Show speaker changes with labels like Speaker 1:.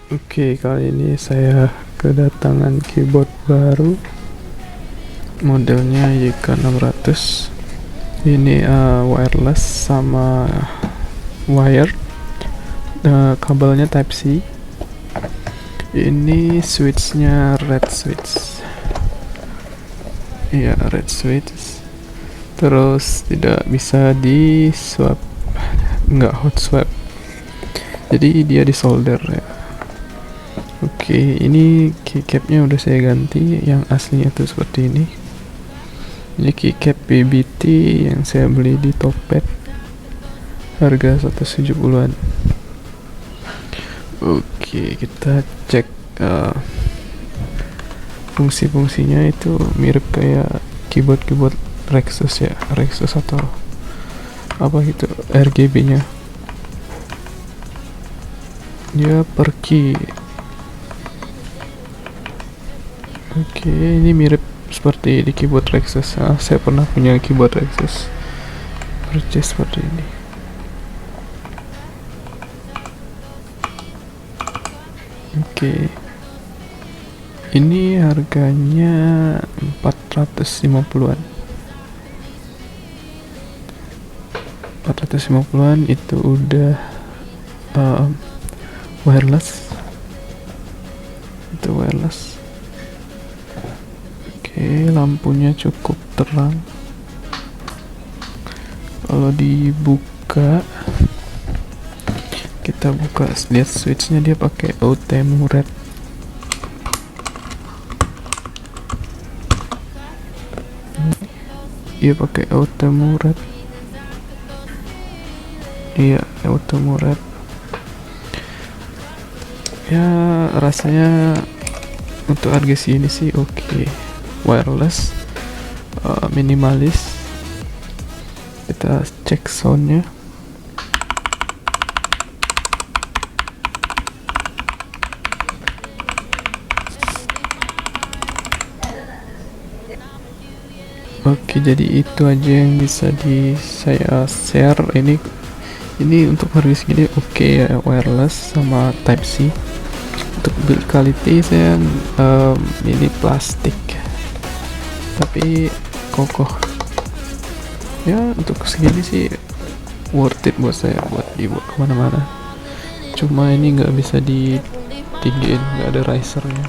Speaker 1: Oke, kali ini saya kedatangan keyboard baru, modelnya YK600. Ini wireless sama wire, kabelnya Type C. Ini switchnya red switch, iya red switch. Terus tidak bisa di swap, nggak hot swap, jadi dia di solder ya. Oke, ini keycapnya udah saya ganti, yang aslinya tuh seperti ini. Ini keycap PBT yang saya beli di Tokped, harga 170-an. Oke, kita cek fungsi-fungsinya. Itu mirip kayak keyboard Rexus ya, Rexus atau apa gitu, RGB-nya. Dia per key. Oke, ini mirip seperti di keyboard Rexus. Saya pernah punya keyboard Rexus, purchase seperti ini. Oke, ini harganya 450-an. 450-an itu udah wireless. Itu wireless. Oke, lampunya cukup terang. Kalau dibuka, kita buka, lihat switchnya, dia pakai Outemu red. Dia pakai Outemu red. Iya, Outemu red. Ya, rasanya untuk harga sini sih oke. Wireless, minimalis. Kita cek soundnya. Oke, jadi itu aja yang bisa saya share. Ini untuk harga segini oke ya, wireless sama Type C. Untuk build quality saya ini plastik tapi kokoh ya. Untuk segini sih worth it buat saya, buat dibawa kemana-mana. Cuma ini nggak bisa ditinggiin, nggak ada risernya.